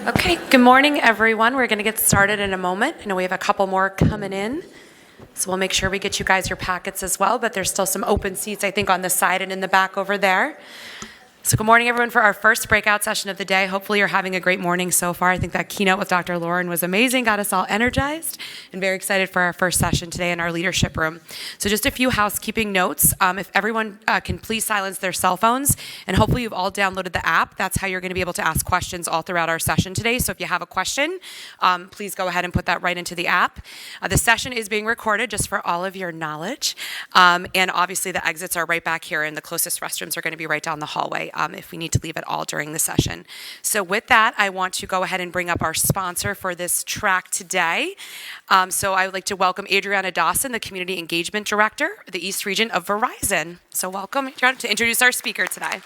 Okay, good morning, everyone. We're going to get started in a moment. I know we have a couple more coming in, so we'll make sure we get you guys your packets as well, but there's still some open seats, I think, on the side and in the back over there. So good morning, everyone, for our first breakout session of the day. Hopefully you're having a great morning so far. I think that keynote with Dr. Lauren was amazing, got us all energized, and very excited for our first session today in our leadership room. So just a few housekeeping notes. If everyone can please silence their cell phones, and hopefully you've all downloaded the app. That's how you're going to be able to ask questions all throughout our session today. So if you have a question, please go ahead and put that right into the app. The session is being recorded just for all of your knowledge. And obviously the exits are right back here, and the closest restrooms are going to be right down the hallway. If we need to leave at all during the session. So with that, I want to go ahead and bring up our sponsor for this track today. So I would like to welcome Adriana Dawson, the Community Engagement Director, the East Region of Verizon. So welcome, Adriana, to introduce our speaker today.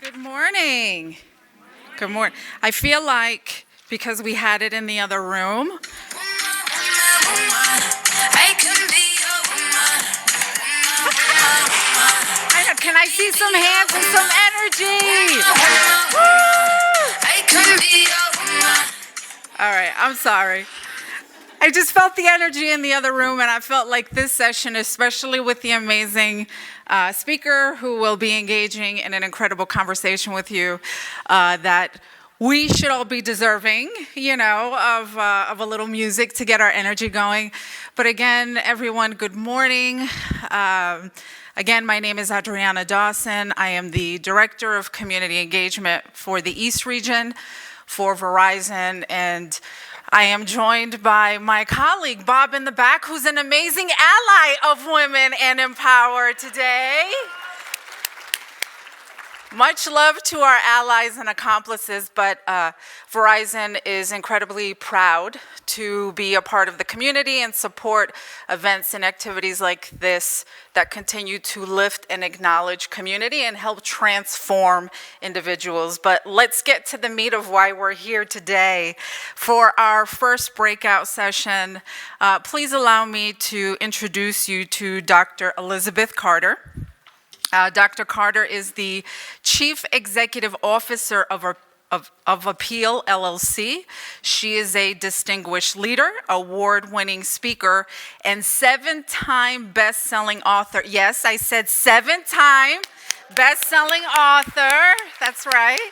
Good morning. Good morning. I feel like because we had it in the other room, can I see some hands and some energy? All right, I'm sorry. I just felt the energy in the other room, and I felt like this session, especially with the amazing speaker who will be engaging in an incredible conversation with you, that we should all be deserving, of a little music to get our energy going. But again, everyone, good morning. Again, my name is Adriana Dawson. I am the Director of Community Engagement for the East Region for Verizon, and I am joined by my colleague, Bob in the back, who's an amazing ally of Women and Empower today. Much love to our allies and accomplices, but Verizon is incredibly proud to be a part of the community and support events and activities like this that continue to lift and acknowledge community and help transform individuals. But let's get to the meat of why we're here today. For our first breakout session, please allow me to introduce you to Dr. Elizabeth Carter. Dr. Carter is the Chief Executive Officer of Appeal, LLC. She is a distinguished leader, award-winning speaker, and 7-time best-selling author. Yes, I said 7-time best-selling author. That's right.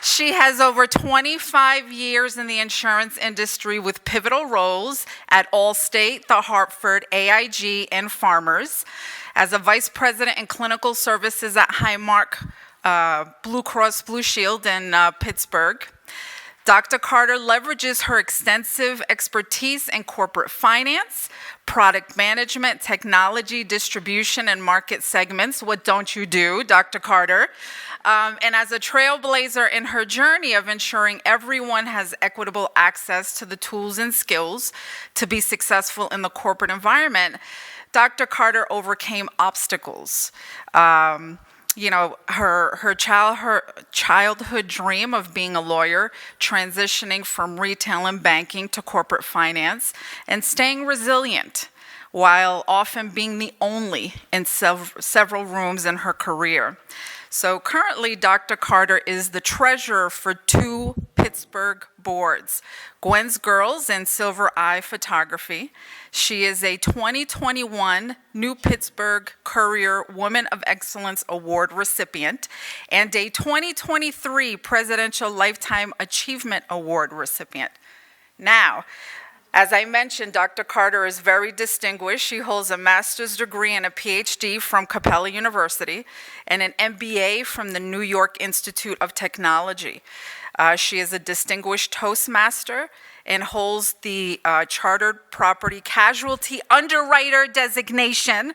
She has over 25 years in the insurance industry with pivotal roles at Allstate, The Hartford, AIG, and Farmers. As a vice president in clinical services at Highmark Blue Cross Blue Shield in Pittsburgh, Dr. Carter leverages her extensive expertise in corporate finance, product management, technology, distribution, and market segments. What don't you do, Dr. Carter? And as a trailblazer in her journey of ensuring everyone has equitable access to the tools and skills to be successful in the corporate environment, Dr. Carter overcame obstacles. Her childhood dream of being a lawyer, transitioning from retail and banking to corporate finance, and staying resilient while often being the only in several rooms in her career. So currently, Dr. Carter is the treasurer for 2 Pittsburgh boards, Gwen's Girls and Silver Eye Photography. She is a 2021 New Pittsburgh Courier Woman of Excellence Award recipient and a 2023 Presidential Lifetime Achievement Award recipient. Now, as I mentioned, Dr. Carter is very distinguished. She holds a master's degree and a PhD from Capella University and an MBA from the New York Institute of Technology. She is a distinguished Toastmaster and holds the Chartered Property Casualty Underwriter designation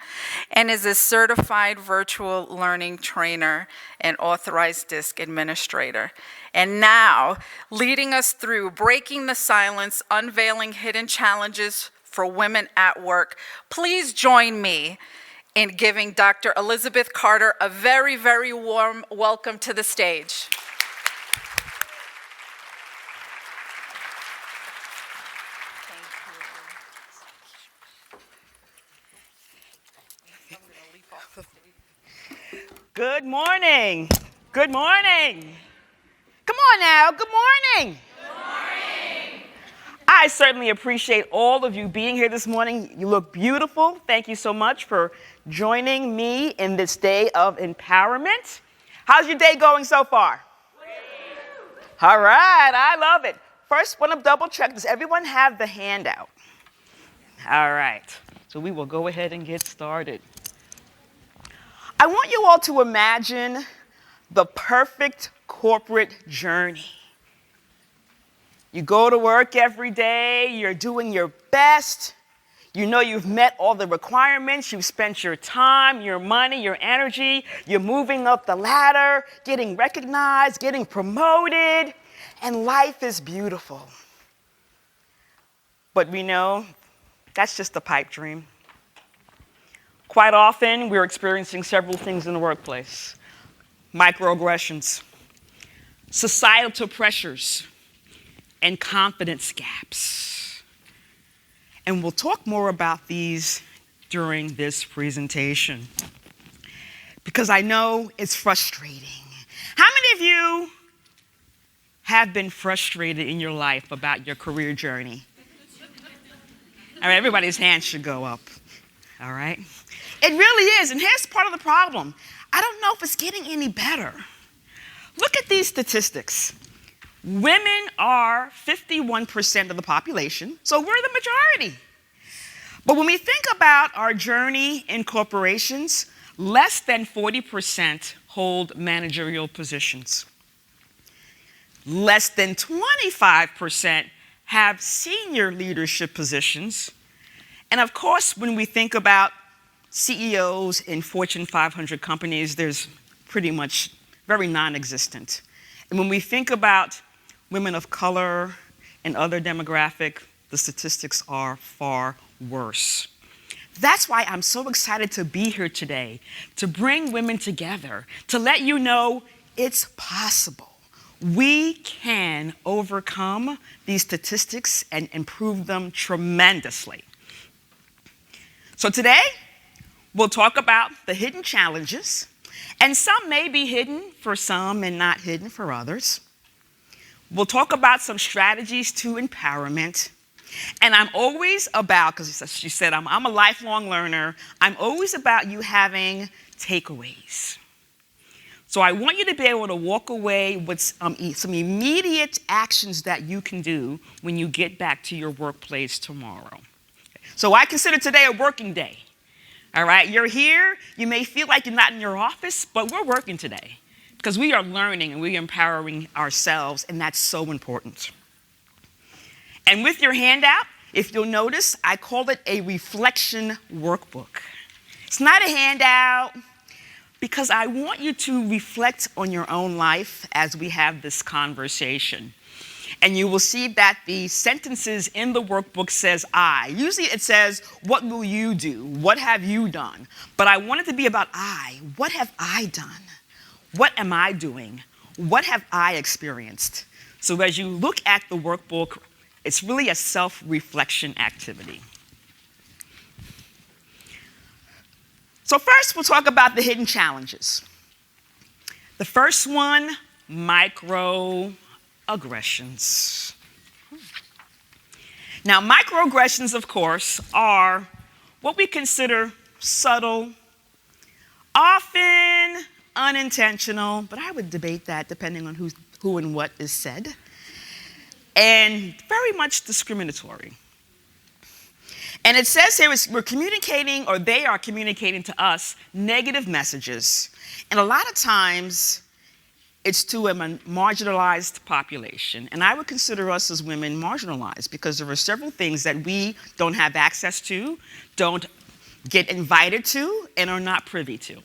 and is a certified virtual learning trainer and authorized DISC administrator. And now, leading us through breaking the silence, unveiling hidden challenges for women at work, please join me in giving Dr. Elizabeth Carter a very, very warm welcome to the stage. Good morning. Good morning. Come on now. Good morning. Good morning. I certainly appreciate all of you being here this morning. You look beautiful. Thank you so much for joining me in this day of empowerment. How's your day going so far? All right. I love it. First, want to double check. Does everyone have the handout? All right. So we will go ahead and get started. I want you all to imagine the perfect corporate journey. You go to work every day, you're doing your best, you know you've met all the requirements, you've spent your time, your money, your energy, you're moving up the ladder, getting recognized, getting promoted, and life is beautiful. But we know that's just a pipe dream. Quite often, we're experiencing several things in the workplace. Microaggressions, societal pressures, and confidence gaps. And we'll talk more about these during this presentation, because I know it's frustrating. How many of you have been frustrated in your life about your career journey? I mean, everybody's hand should go up, all right? It really is, and here's part of the problem. I don't know if it's getting any better. Look at these statistics. Women are 51% of the population, so we're the majority. But when we think about our journey in corporations, less than 40% hold managerial positions. Less than 25% have senior leadership positions. And of course, when we think about CEOs in Fortune 500 companies, there's pretty much very non-existent. And when we think about women of color and other demographic, the statistics are far worse. That's why I'm so excited to be here today, to bring women together, to let you know it's possible. We can overcome these statistics and improve them tremendously. So today, we'll talk about the hidden challenges, and some may be hidden for some and not hidden for others. We'll talk about some strategies to empowerment. And I'm always about, because she said I'm a lifelong learner, I'm always about you having takeaways. So I want you to be able to walk away with some immediate actions that you can do when you get back to your workplace tomorrow. So I consider today a working day. All right, you're here. You may feel like you're not in your office, but we're working today because we are learning and we're empowering ourselves, and that's so important. And with your handout, if you'll notice, I call it a reflection workbook. It's not a handout because I want you to reflect on your own life as we have this conversation. And you will see that the sentences in the workbook says I. Usually it says, what will you do? What have you done? But I want it to be about I. What have I done? What am I doing? What have I experienced? So as you look at the workbook, it's really a self-reflection activity. So first, we'll talk about the hidden challenges. The first one, microaggressions. Now, microaggressions, of course, are what we consider subtle, often unintentional, but I would debate that depending on who and what is said, and very much discriminatory. And it says here we're communicating, or they are communicating to us, negative messages. And a lot of times, it's to a marginalized population. And I would consider us as women marginalized because there are several things that we don't have access to, don't get invited to, and are not privy to.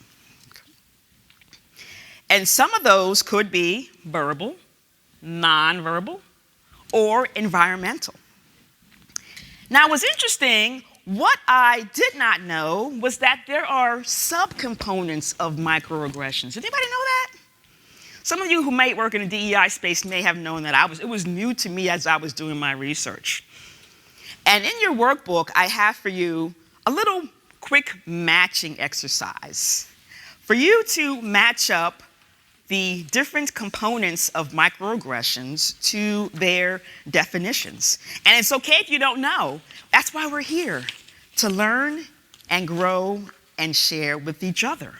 And some of those could be verbal, nonverbal, or environmental. Now, what's interesting, what I did not know was that there are subcomponents of microaggressions. Did anybody know that? Some of you who may work in the DEI space may have known that it was new to me as I was doing my research. And in your workbook, I have for you a little quick matching exercise. for you to match up the different components of microaggressions to their definitions. And it's okay if you don't know. That's why we're here, to learn and grow and share with each other.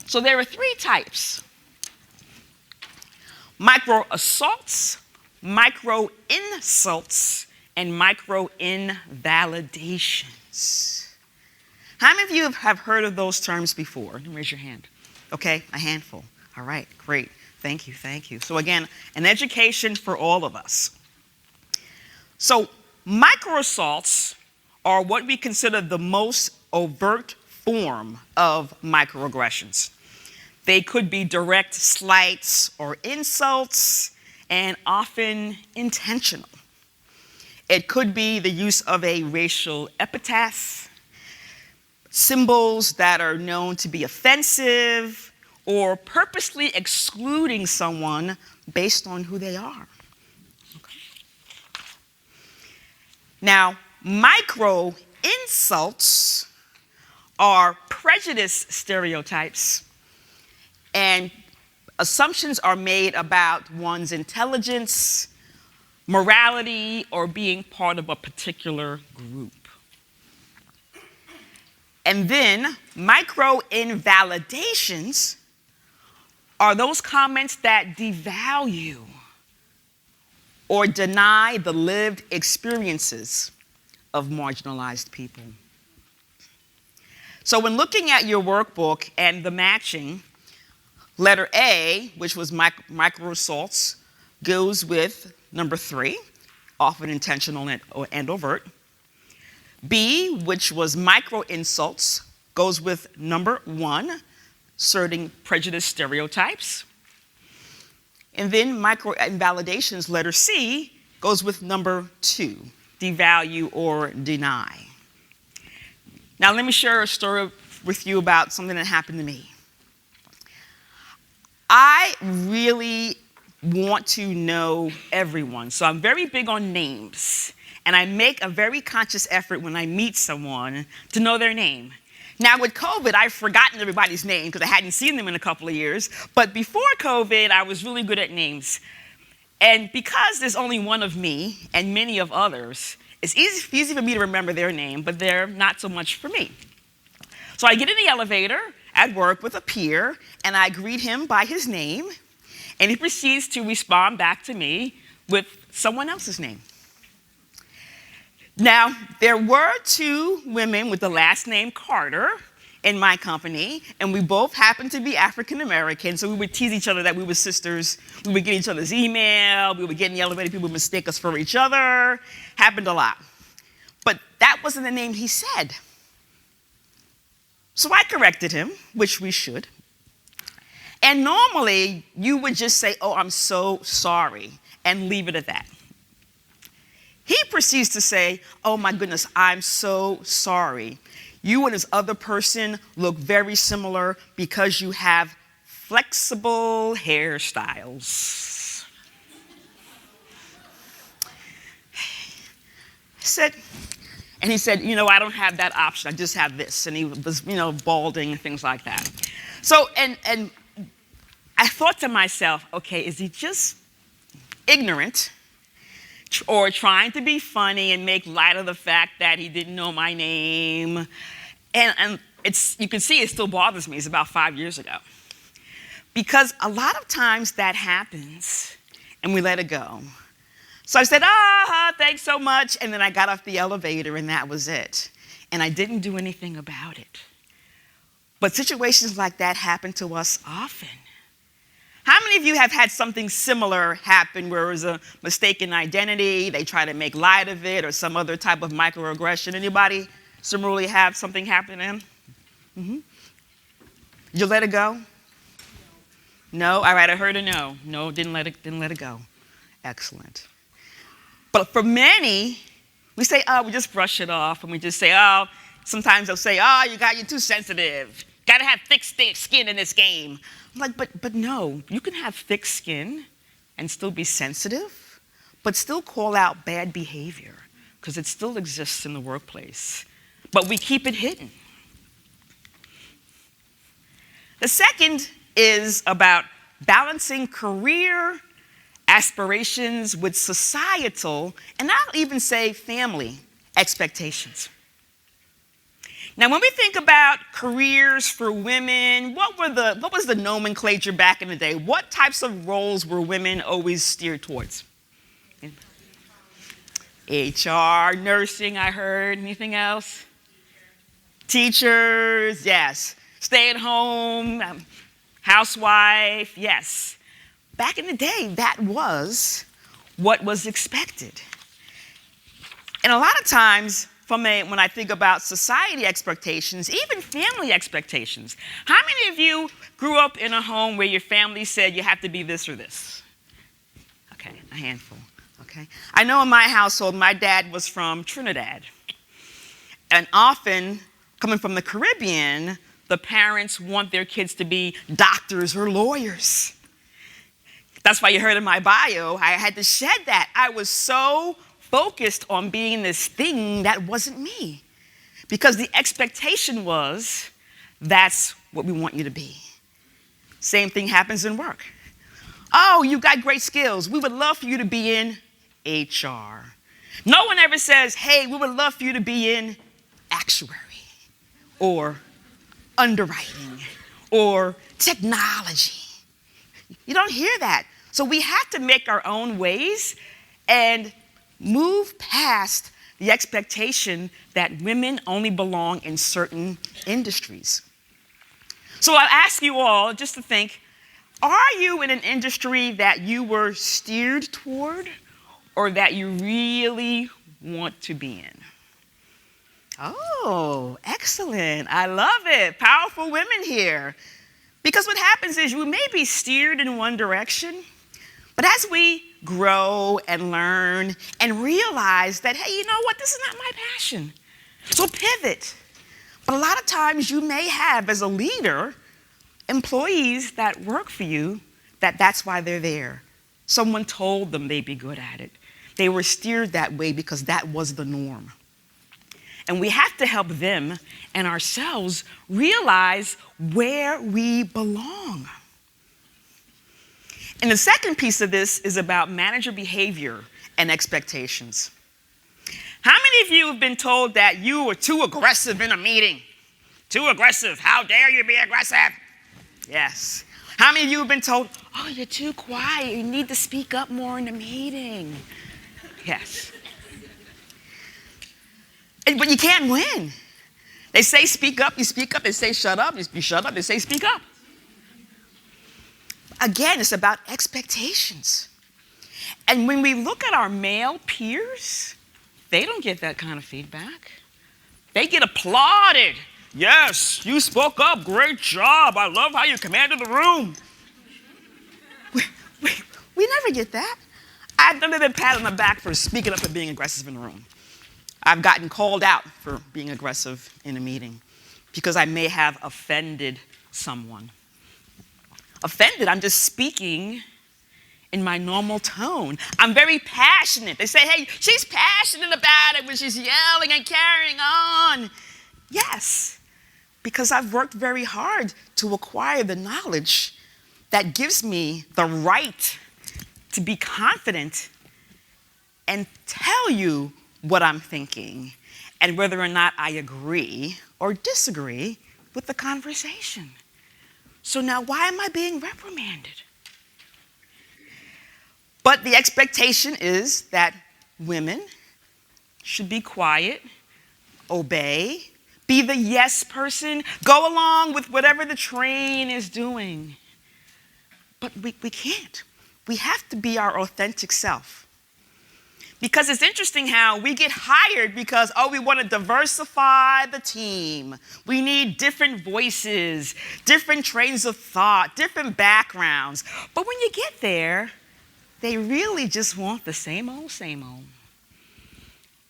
So there are 3 types: micro-assaults, micro-insults, and micro-invalidations. How many of you have heard of those terms before? Raise your hand. Okay, a handful. All right, great. Thank you, thank you. So again, an education for all of us. So microassaults are what we consider the most overt form of microaggressions. They could be direct slights or insults, and often intentional. It could be the use of a racial epithet, symbols that are known to be offensive, or purposely excluding someone based on who they are. Okay. Now, micro-insults are prejudice stereotypes, and assumptions are made about one's intelligence, morality, or being part of a particular group. And then micro-invalidations are those comments that devalue or deny the lived experiences of marginalized people. So when looking at your workbook and the matching, letter A, which was micro-assaults, goes with number 3, often intentional and overt. B, which was micro-insults, goes with number 1, asserting prejudice stereotypes. And then micro-invalidations, letter C, goes with number 2, devalue or deny. Now let me share a story with you about something that happened to me. I really want to know everyone, so I'm very big on names. And I make a very conscious effort when I meet someone to know their name. Now with COVID, I've forgotten everybody's name because I hadn't seen them in a couple of years. But before COVID, I was really good at names. And because there's only one of me and many of others, it's easy for me to remember their name, but they're not so much for me. So I get in the elevator at work with a peer, and I greet him by his name, and he proceeds to respond back to me with someone else's name. Now, there were 2 women with the last name Carter in my company, and we both happened to be African American, so we would tease each other that we were sisters. We would get each other's email, we would get in the elevator, people would mistake us for each other. Happened a lot. But that wasn't the name he said. So I corrected him, which we should. And normally, you would just say, "Oh, I'm so sorry," and leave it at that. He proceeds to say, "Oh my goodness, I'm so sorry. You and this other person look very similar because you have flexible hairstyles." He said, "You know, I don't have that option. I just have this." And he was, balding and things like that. So, and I thought to myself, okay, is he just ignorant or trying to be funny and make light of the fact that he didn't know my name? And you can see it still bothers me. It's about 5 years ago. Because a lot of times that happens and we let it go. So I said, thanks so much. And then I got off the elevator and that was it. And I didn't do anything about it. But situations like that happen to us often. How many of you have had something similar happen where it was a mistaken identity, they try to make light of it, or some other type of microaggression? Anybody similarly have something happen to them? Mm-hmm. Did you let it go? No? All right, I heard a no. No, didn't let it go. Excellent. But for many, we say, we just brush it off, and we just say, sometimes they'll say, you're too sensitive. Got to have thick skin in this game. I'm like, but no, you can have thick skin and still be sensitive, but still call out bad behavior, because it still exists in the workplace. But we keep it hidden. The second is about balancing career aspirations with societal, and I'll even say family, expectations. Now, when we think about careers for women, what was the nomenclature back in the day? What types of roles were women always steered towards? HR, nursing, I heard. Anything else? Teachers, yes. Stay at home, housewife, yes. Back in the day, that was what was expected. And a lot of times, when I think about society expectations, even family expectations, how many of you grew up in a home where your family said you have to be this or this? Okay, a handful, okay. I know in my household, my dad was from Trinidad. And often, coming from the Caribbean, the parents want their kids to be doctors or lawyers. That's why you heard in my bio, I had to shed that. I was so focused on being this thing that wasn't me. Because the expectation was, that's what we want you to be. Same thing happens in work. Oh, you've got great skills. We would love for you to be in HR. No one ever says, hey, we would love for you to be in actuary or underwriting or technology. You don't hear that. So we have to make our own ways and move past the expectation that women only belong in certain industries. So I'll ask you all just to think, are you in an industry that you were steered toward or that you really want to be in? Oh, excellent. I love it. Powerful women here. Because what happens is you may be steered in one direction, but as we grow and learn and realize that, hey, you know what, this is not my passion. So pivot. But a lot of times you may have, as a leader, employees that work for you that's why they're there. Someone told them they'd be good at it. They were steered that way because that was the norm. And we have to help them and ourselves realize where we belong. And the second piece of this is about manager behavior and expectations. How many of you have been told that you were too aggressive in a meeting? Too aggressive. How dare you be aggressive? Yes. How many of you have been told, oh, you're too quiet. You need to speak up more in the meeting? Yes. But you can't win. They say speak up, you speak up. They say shut up, you shut up. They say speak up. Again, it's about expectations. And when we look at our male peers, they don't get that kind of feedback. They get applauded. Yes, you spoke up, great job. I love how you commanded the room. We never get that. I've never been patted on the back for speaking up and being aggressive in the room. I've gotten called out for being aggressive in a meeting because I may have offended someone. Offended, I'm just speaking in my normal tone. I'm very passionate. They say, hey, she's passionate about it when she's yelling and carrying on. Yes, because I've worked very hard to acquire the knowledge that gives me the right to be confident and tell you what I'm thinking and whether or not I agree or disagree with the conversation. So now why am I being reprimanded? But the expectation is that women should be quiet, obey, be the yes person, go along with whatever the train is doing. But we can't. We have to be our authentic self. Because it's interesting how we get hired because, oh, we want to diversify the team. We need different voices, different trains of thought, different backgrounds. But when you get there, they really just want the same old, same old.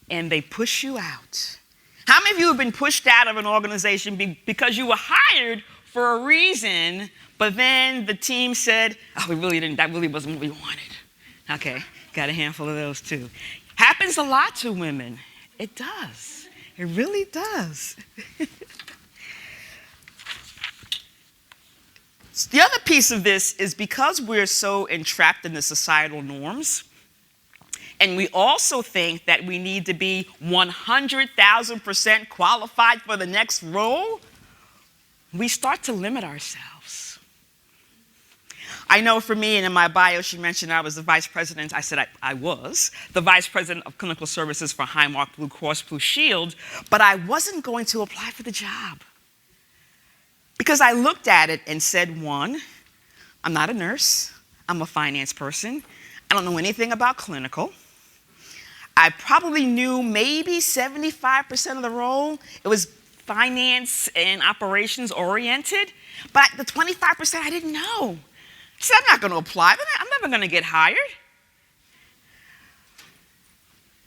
And they push you out. How many of you have been pushed out of an organization because you were hired for a reason, but then the team said, oh, that really wasn't what we wanted? Okay. Got a handful of those too. Happens a lot to women. It does. It really does. The other piece of this is because we're so entrapped in the societal norms, and we also think that we need to be 100,000% qualified for the next role, we start to limit ourselves. I know for me, and in my bio, she mentioned I was the vice president. I said I was the vice president of clinical services for Highmark Blue Cross Blue Shield, but I wasn't going to apply for the job. Because I looked at it and said, one, I'm not a nurse. I'm a finance person. I don't know anything about clinical. I probably knew maybe 75% of the role. It was finance and operations oriented, but the 25% I didn't know. I said, I'm not going to apply. I'm never going to get hired.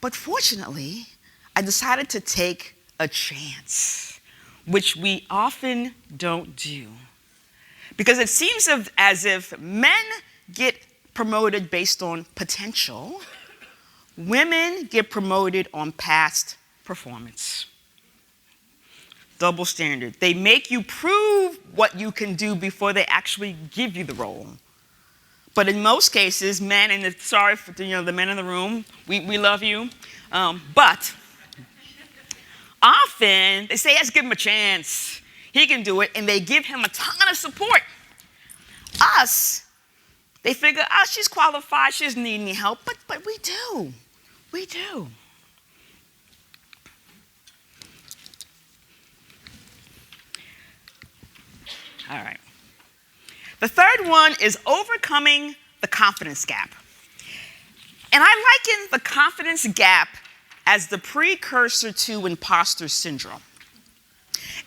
But fortunately, I decided to take a chance, which we often don't do. Because it seems as if men get promoted based on potential, women get promoted on past performance. Double standard. They make you prove what you can do before they actually give you the role. But in most cases, men, and sorry for the men in the room, we love you, but often they say, let's give him a chance. He can do it, and they give him a ton of support. Us, they figure, oh, she's qualified, she doesn't need any help, but we do. We do. All right. The third one is overcoming the confidence gap. And I liken the confidence gap as the precursor to imposter syndrome.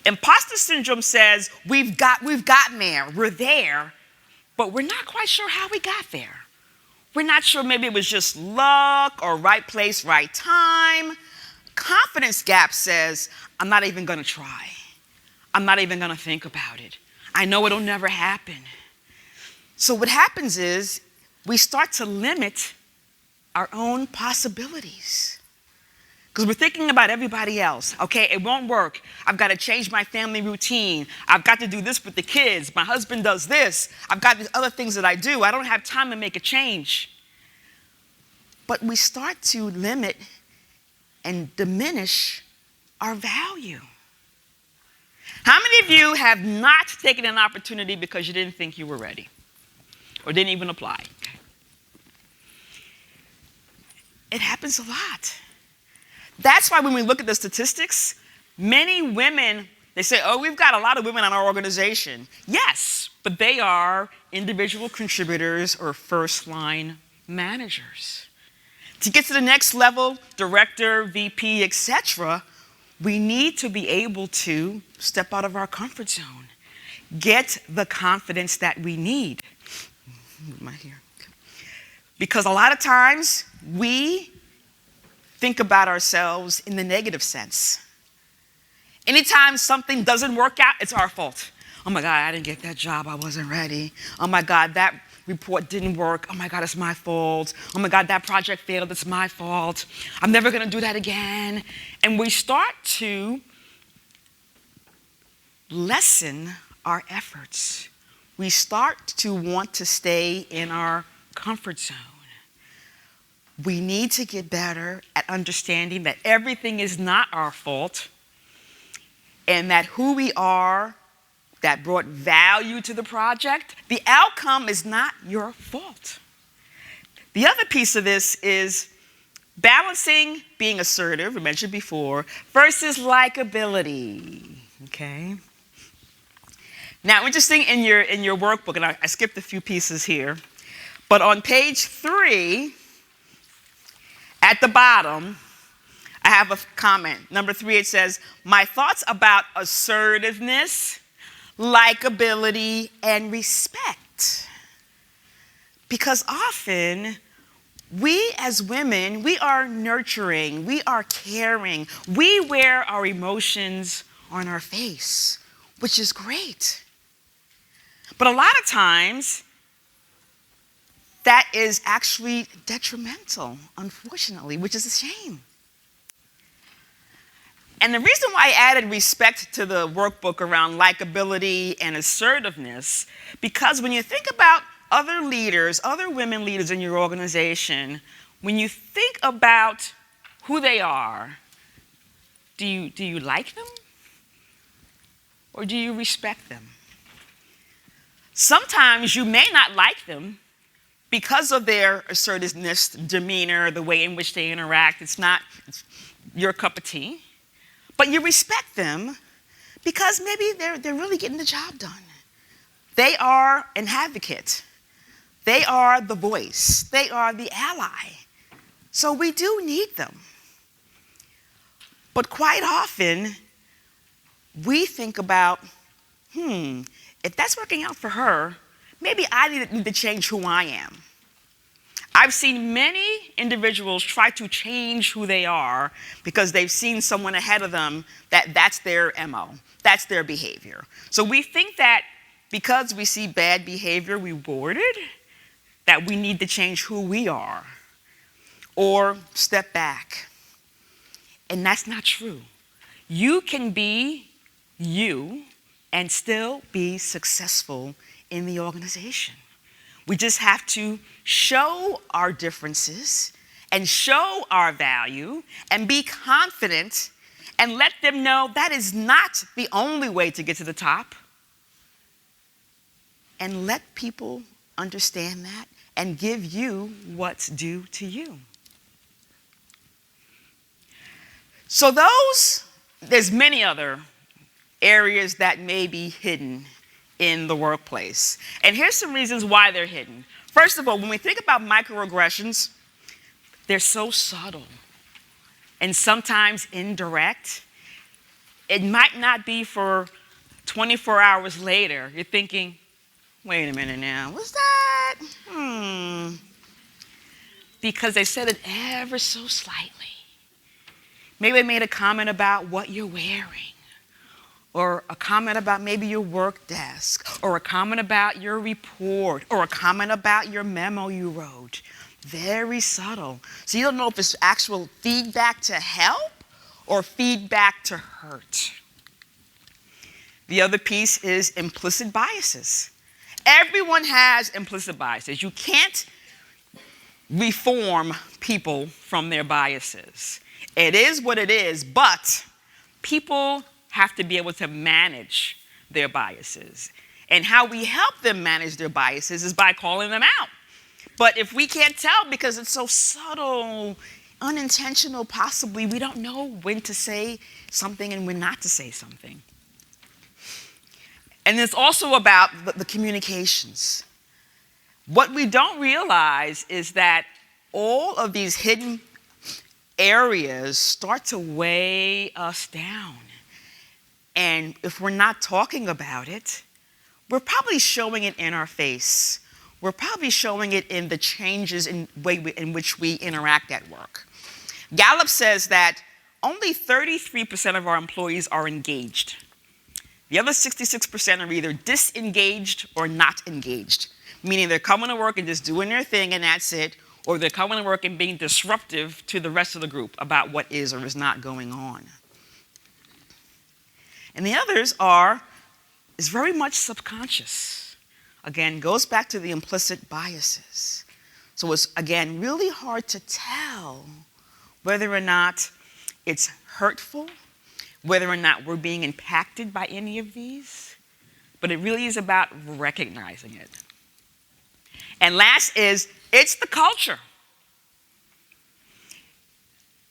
Imposter syndrome says we've gotten there, we're there, but we're not quite sure how we got there. We're not sure, maybe it was just luck or right place, right time. Confidence gap says, I'm not even gonna try. I'm not even gonna think about it. I know it'll never happen. So what happens is we start to limit our own possibilities. Because we're thinking about everybody else. Okay, it won't work. I've got to change my family routine. I've got to do this with the kids. My husband does this. I've got these other things that I do. I don't have time to make a change. But we start to limit and diminish our value. How many of you have not taken an opportunity because you didn't think you were ready or didn't even apply? Okay. It happens a lot. That's why when we look at the statistics, many women, they say, oh, we've got a lot of women on our organization. Yes, but they are individual contributors or first-line managers. To get to the next level, director, VP, etc., we need to be able to step out of our comfort zone, get the confidence that we need. Because a lot of times we think about ourselves in the negative sense. Anytime something doesn't work out, it's our fault. Oh my God, I didn't get that job, I wasn't ready. Oh my God, that report didn't work. Oh my God, it's my fault. Oh my God, that project failed, it's my fault. I'm never gonna do that again. And we start to lessen our efforts. We start to want to stay in our comfort zone. We need to get better at understanding that everything is not our fault and that who we are that brought value to the project, the outcome is not your fault. The other piece of this is balancing being assertive, we mentioned before, versus likability, okay? Now, interesting in your workbook, and I skipped a few pieces here, but on page 3, at the bottom, I have a comment. Number 3, it says, my thoughts about assertiveness, likability, and respect. Because often, we as women, we are nurturing, we are caring, we wear our emotions on our face, which is great. But a lot of times, that is actually detrimental, unfortunately, which is a shame. And the reason why I added respect to the workbook around likability and assertiveness, because when you think about other leaders, other women leaders in your organization, when you think about who they are, do you like them? Or do you respect them? Sometimes you may not like them because of their assertiveness, demeanor, the way in which they interact. It's your cup of tea. But you respect them because maybe they're really getting the job done. They are an advocate. They are the voice. They are the ally. So we do need them. But quite often, we think about, if that's working out for her, maybe I need to change who I am. I've seen many individuals try to change who they are because they've seen someone ahead of them that's their MO, that's their behavior. So we think that because we see bad behavior rewarded, that we need to change who we are or step back. And that's not true. You can be you and still be successful in the organization. We just have to show our differences and show our value and be confident and let them know that is not the only way to get to the top. And let people understand that and give you what's due to you. So there's many other areas that may be hidden in the workplace. And here's some reasons why they're hidden. First of all, when we think about microaggressions, they're so subtle and sometimes indirect. It might not be for 24 hours later. You're thinking, wait a minute now, what's that? Because they said it ever so slightly. Maybe they made a comment about what you're wearing, or a comment about maybe your work desk, or a comment about your report, or a comment about your memo you wrote. Very subtle. So you don't know if it's actual feedback to help or feedback to hurt. The other piece is implicit biases. Everyone has implicit biases. You can't reform people from their biases. It is what it is, but people have to be able to manage their biases. And how we help them manage their biases is by calling them out. But if we can't tell because it's so subtle, unintentional, possibly, we don't know when to say something and when not to say something. And it's also about the communications. What we don't realize is that all of these hidden areas start to weigh us down. And if we're not talking about it, we're probably showing it in our face. We're probably showing it in the changes in way in which we interact at work. Gallup says that only 33% of our employees are engaged. The other 66% are either disengaged or not engaged, meaning they're coming to work and just doing their thing and that's it, or they're coming to work and being disruptive to the rest of the group about what is or is not going on. And the others is very much subconscious. Again, goes back to the implicit biases. So it's, again, really hard to tell whether or not it's hurtful, whether or not we're being impacted by any of these, but it really is about recognizing it. And last is, it's the culture.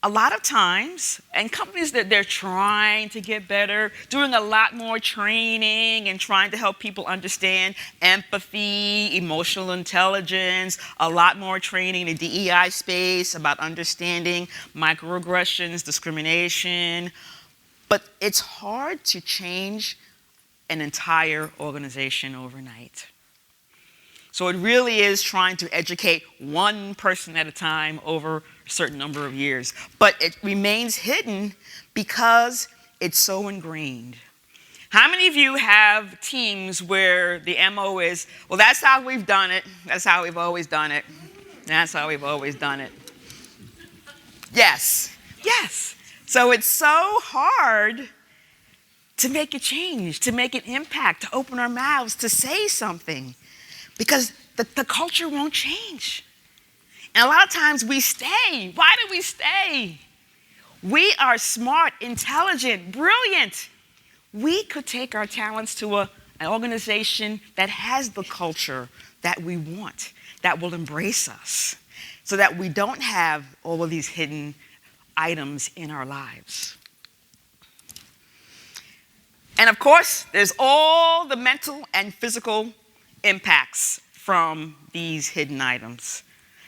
A lot of times, and companies that they're trying to get better, doing a lot more training and trying to help people understand empathy, emotional intelligence, a lot more training in the DEI space about understanding microaggressions, discrimination. But it's hard to change an entire organization overnight. So it really is trying to educate one person at a time over a certain number of years. But it remains hidden because it's so ingrained. How many of you have teams where the MO is, well, that's how we've done it. That's how we've always done it. That's how we've always done it. Yes, yes. So it's so hard to make a change, to make an impact, to open our mouths, to say something, because the culture won't change. And a lot of times we stay. Why do we stay? We are smart, intelligent, brilliant. We could take our talents to an organization that has the culture that we want, that will embrace us, so that we don't have all of these hidden items in our lives. And of course, there's all the mental and physical impacts from these hidden items.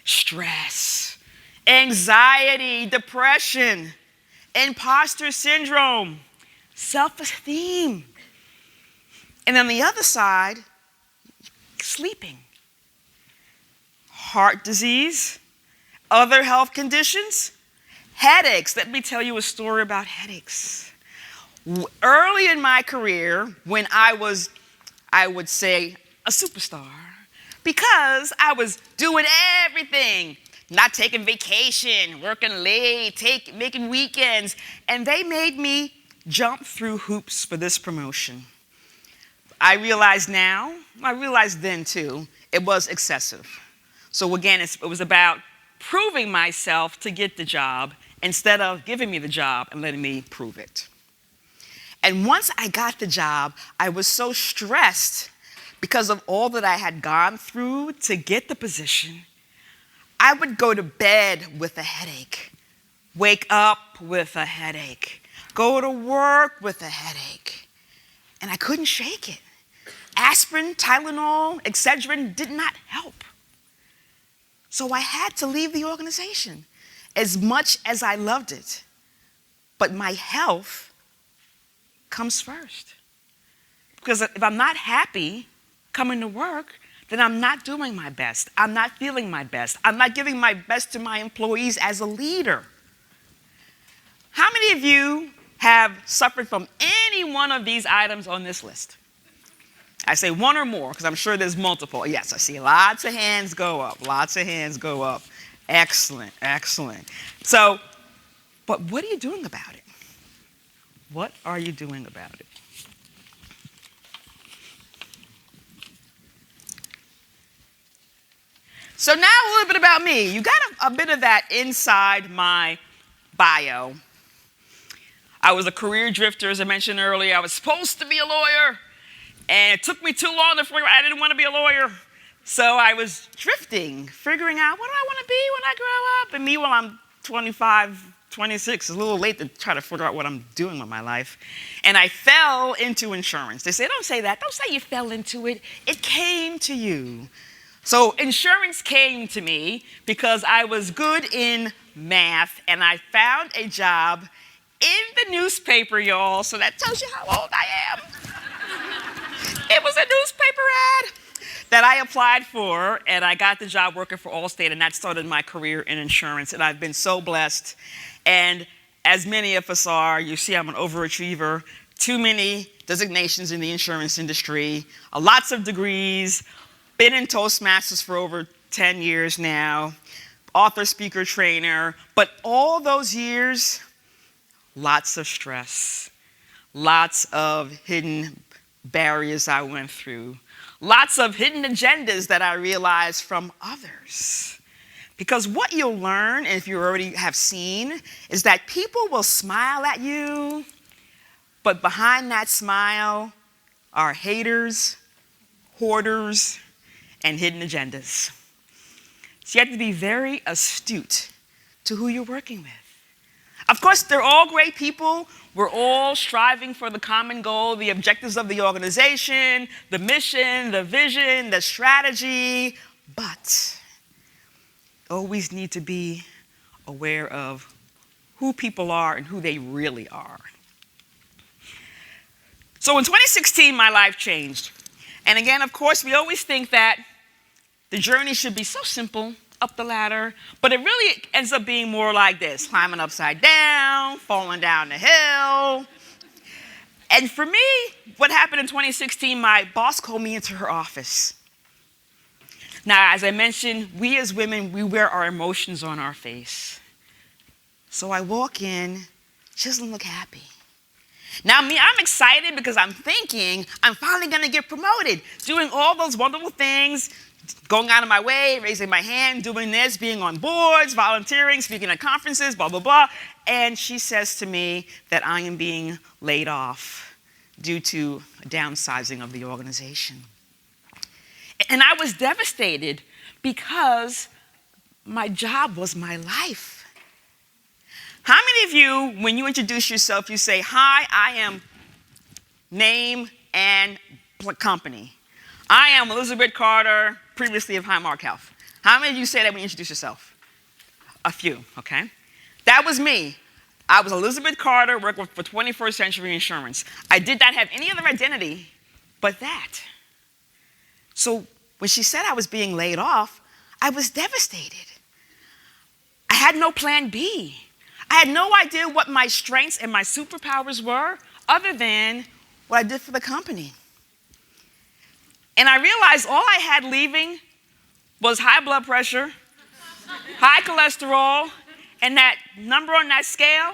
Stress, anxiety, depression, imposter syndrome, self-esteem. And on the other side, sleeping, heart disease, other health conditions, headaches. Let me tell you a story about headaches. Early in my career, when I was, I would say, a superstar, because I was doing everything, not taking vacation, working late, making weekends, and they made me jump through hoops for this promotion. I realize now, I realized then too, it was excessive. So again, it was about proving myself to get the job instead of giving me the job and letting me prove it. And once I got the job, I was so stressed because of all that I had gone through to get the position. I would go to bed with a headache, wake up with a headache, go to work with a headache, and I couldn't shake it. Aspirin, Tylenol, Excedrin did not help. So I had to leave the organization, as much as I loved it. But my health comes first. Because if I'm not happy coming to work, then I'm not doing my best. I'm not feeling my best. I'm not giving my best to my employees as a leader. How many of you have suffered from any one of these items on this list? I say one or more, because I'm sure there's multiple. Yes, I see lots of hands go up. Lots of hands go up. Excellent, excellent. So, but what are you doing about it? What are you doing about it? So now a little bit about me. You got a bit of that inside my bio. I was a career drifter, as I mentioned earlier. I was supposed to be a lawyer, and it took me too long to figure out I didn't want to be a lawyer. So I was drifting, figuring out what do I want to be when I grow up. And meanwhile, I'm 25, 26. It's a little late to try to figure out what I'm doing with my life. And I fell into insurance. They say, don't say that. Don't say you fell into it. It came to you. So insurance came to me because I was good in math, and I found a job in the newspaper, y'all. So that tells you how old I am. It was a newspaper ad that I applied for, and I got the job working for Allstate, and that started my career in insurance, and I've been so blessed. And as many of us are, you see I'm an overachiever, too many designations in the insurance industry, lots of degrees, been in Toastmasters for over 10 years now, author, speaker, trainer, but all those years, lots of stress, lots of hidden barriers I went through, lots of hidden agendas that I realized from others. Because what you'll learn, if you already have seen, is that people will smile at you, but behind that smile are haters, hoarders, and hidden agendas. So you have to be very astute to who you're working with. Of course, they're all great people. We're all striving for the common goal, the objectives of the organization, the mission, the vision, the strategy, but always need to be aware of who people are and who they really are. So in 2016, my life changed. And again, of course, we always think that the journey should be so simple, up the ladder, but it really ends up being more like this, climbing upside down, falling down the hill. And for me, what happened in 2016, my boss called me into her office. Now, as I mentioned, we as women, we wear our emotions on our face. So I walk in, She doesn't look happy. Now, me, I'm excited because I'm thinking I'm finally going to get promoted, doing all those wonderful things, going out of my way, raising my hand, doing this, being on boards, volunteering, speaking at conferences, blah, blah, blah. And she says to me that I am being laid off due to downsizing of the organization. And I was devastated because my job was my life. How many of you, when you introduce yourself, you say, hi, I am name and company. I am Elizabeth Carter, previously of Highmark Health. How many of you say that when you introduce yourself? A few, okay? That was me. I was Elizabeth Carter, working for 21st Century Insurance. I did not have any other identity but that. So when she said I was being laid off, I was devastated. I had no plan B. I had no idea what my strengths and my superpowers were other than what I did for the company. And I realized all I had leaving was high blood pressure, high cholesterol, and that number on that scale.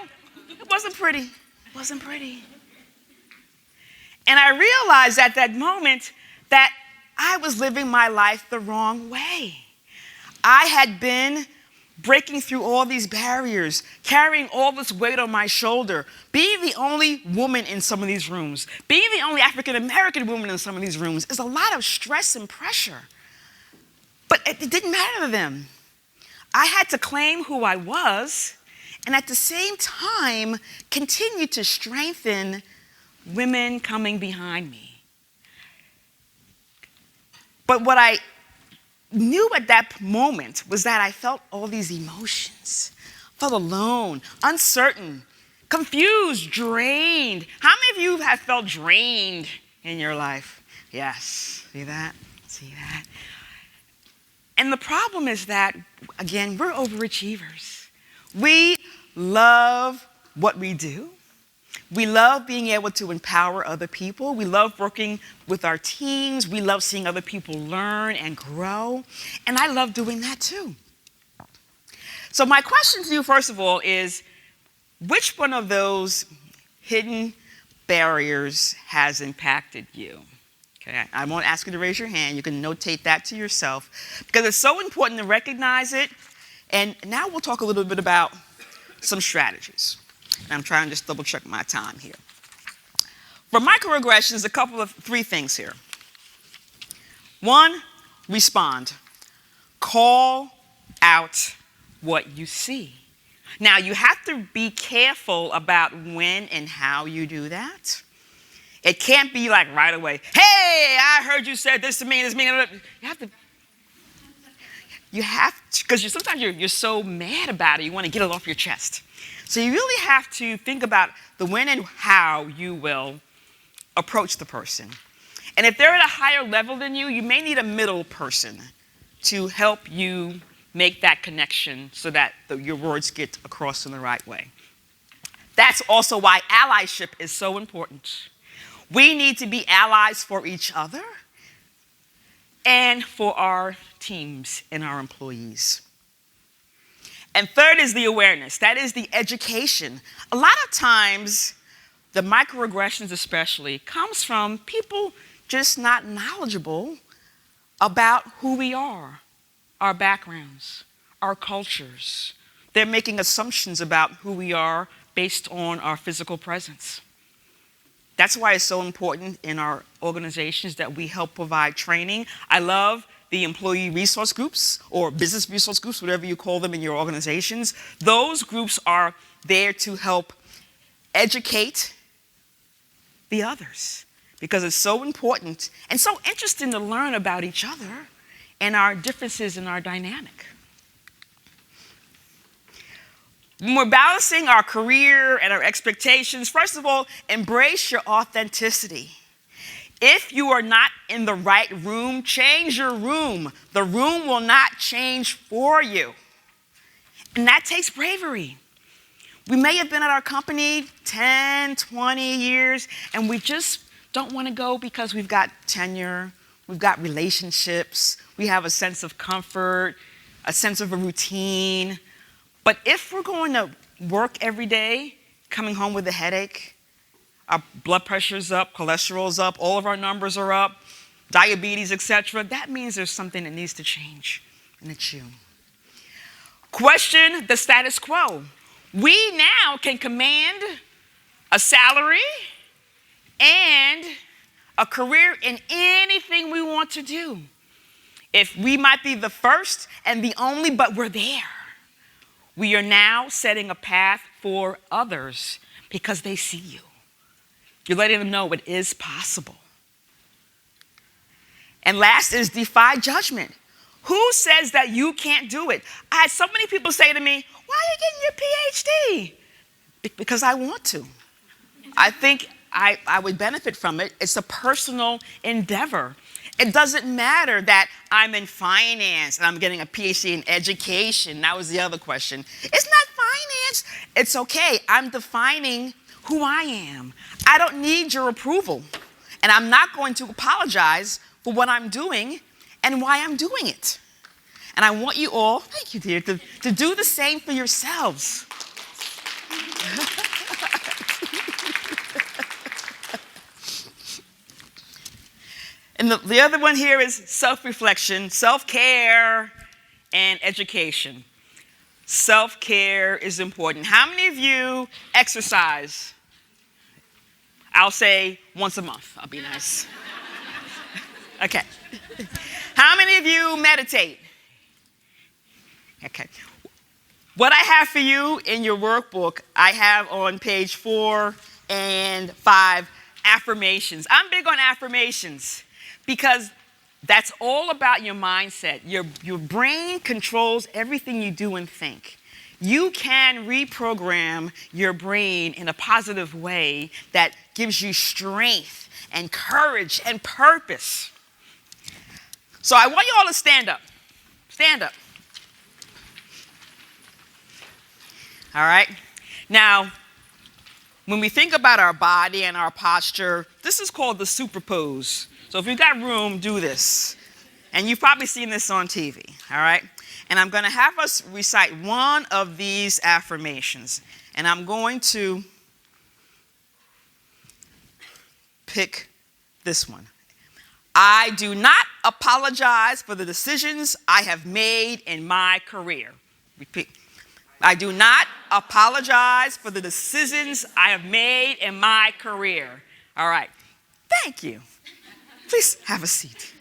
It wasn't pretty. It wasn't pretty. And I realized at that moment that I was living my life the wrong way. I had been breaking through all these barriers, carrying all this weight on my shoulder, being the only woman in some of these rooms, being the only African-American woman in some of these rooms is a lot of stress and pressure. But it didn't matter to them. I had to claim who I was and at the same time continue to strengthen women coming behind me. But what I knew at that moment was that I felt all these emotions, felt alone, uncertain, confused, drained. How many of you have felt drained in your life? Yes, see that? See that? And the problem is that, again, we're overachievers. We love what we do. We love being able to empower other people. We love working with our teams. We love seeing other people learn and grow. And I love doing that too. So my question to you, first of all, is which one of those hidden barriers has impacted you? Okay, I won't ask you to raise your hand. You can notate that to yourself because it's so important to recognize it. And now we'll talk a little bit about some strategies. And I'm trying to just double check my time here. For microaggressions, three things here. One, respond. Call out what you see. Now, you have to be careful about when and how you do that. It can't be like right away, hey, I heard you said this to me, this, me. You have to, because sometimes you're so mad about it, you want to get it off your chest. So you really have to think about the when and how you will approach the person. And if they're at a higher level than you, you may need a middle person to help you make that connection so that your words get across in the right way. That's also why allyship is so important. We need to be allies for each other and for our teams and our employees. And third is the awareness. That is the education. A lot of times, the microaggressions especially comes from people just not knowledgeable about who we are, our backgrounds, our cultures. They're making assumptions about who we are based on our physical presence. That's why it's so important in our organizations that we help provide training. I love the employee resource groups or business resource groups, whatever you call them in your organizations. Those groups are there to help educate the others because it's so important and so interesting to learn about each other and our differences in our dynamic. When we're balancing our career and our expectations, first of all, embrace your authenticity. If you are not in the right room, change your room. The room will not change for you. And that takes bravery. We may have been at our company 10, 20 years, and we just don't want to go because we've got tenure, we've got relationships, we have a sense of comfort, a sense of a routine. But if we're going to work every day coming home with a headache, our blood pressure's up, cholesterol's up, all of our numbers are up, diabetes, etc., that means there's something that needs to change, and it's you. Question the status quo. We now can command a salary and a career in anything we want to do. If we might be the first and the only, but we're there. We are now setting a path for others because they see you. You're letting them know it is possible. And last is defy judgment. Who says that you can't do it? I had so many people say to me, why are you getting your PhD? Because I want to. I think I would benefit from it. It's a personal endeavor. It doesn't matter that I'm in finance and I'm getting a PhD in education. That was the other question. It's not finance. It's okay. I'm defining who I am. I don't need your approval. And I'm not going to apologize for what I'm doing and why I'm doing it. And I want you all, thank you, dear, to do the same for yourselves. And the other one here is self-reflection, self-care, and education. Self-care is important. How many of you exercise? I'll say once a month. I'll be nice. Okay. How many of you meditate? Okay. What I have for you in your workbook, I have on page 4 and 5 affirmations. I'm big on affirmations because that's all about your mindset. Your brain controls everything you do and think. You can reprogram your brain in a positive way that gives you strength and courage and purpose. So I want you all to stand up. Stand up. All right? Now, when we think about our body and our posture, this is called the super pose. So if you've got room, do this. And you've probably seen this on TV, all right? And I'm going to have us recite one of these affirmations. And I'm going to pick this one. I do not apologize for the decisions I have made in my career. Repeat. I do not apologize for the decisions I have made in my career. All right. Thank you. Please have a seat.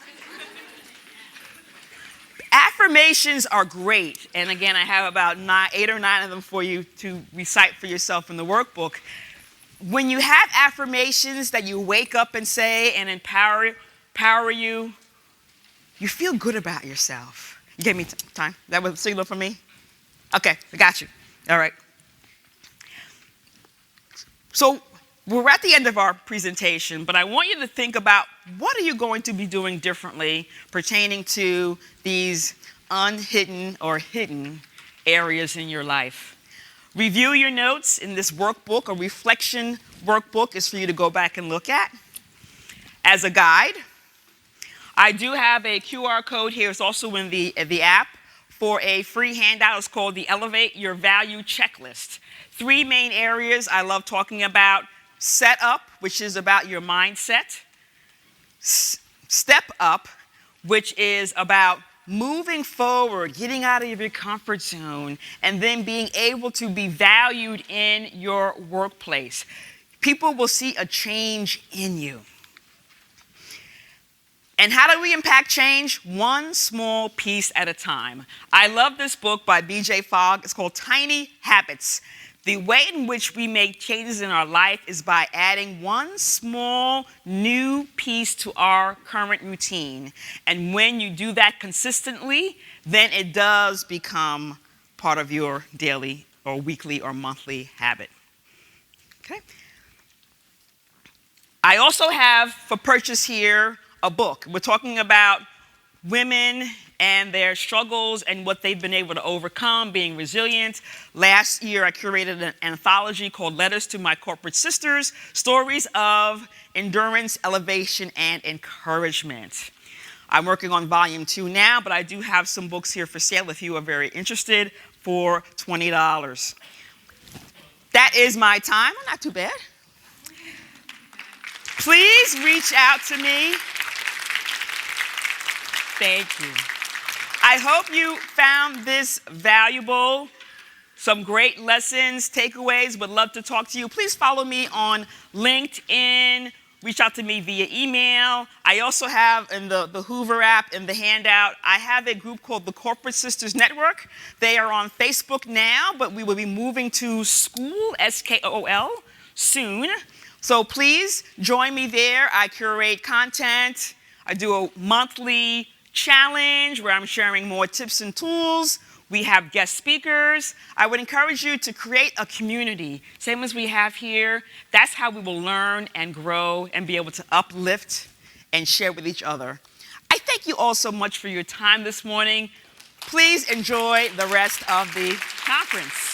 Affirmations are great. And again, I have about 8 or 9 of them for you to recite for yourself in the workbook. When you have affirmations that you wake up and say and empower you, you feel good about yourself. You gave me time? That was a signal for me? Okay, I got you. All right. So we're at the end of our presentation, but I want you to think about what are you going to be doing differently pertaining to these unhidden or hidden areas in your life. Review your notes in this workbook. A reflection workbook is for you to go back and look at. As a guide, I do have a QR code here. It's also in the app for a free handout. It's called the Elevate Your Value Checklist. 3 main areas I love talking about. Set up, which is about your mindset. Step up, which is about moving forward, getting out of your comfort zone, and then being able to be valued in your workplace. People will see a change in you. And how do we impact change? One small piece at a time. I love this book by B.J. Fogg. It's called Tiny Habits. The way in which we make changes in our life is by adding one small new piece to our current routine. And when you do that consistently, then it does become part of your daily or weekly or monthly habit. Okay. I also have for purchase here a book. We're talking about women and their struggles and what they've been able to overcome, being resilient. Last year, I curated an anthology called Letters to My Corporate Sisters, Stories of Endurance, Elevation, and Encouragement. I'm working on volume 2 now, but I do have some books here for sale if you are very interested for $20. That is my time. Not too bad. Please reach out to me. Thank you. I hope you found this valuable. Some great lessons, takeaways. Would love to talk to you. Please follow me on LinkedIn. Reach out to me via email. I also have in the Hoover app, in the handout, I have a group called the Corporate Sisters Network. They are on Facebook now, but we will be moving to School, SKOOL, soon. So please join me there. I curate content. I do a monthly challenge where I'm sharing more tips and tools. We have guest speakers. I would encourage you to create a community, same as we have here. That's how we will learn and grow and be able to uplift and share with each other. I thank you all so much for your time this morning. Please enjoy the rest of the conference.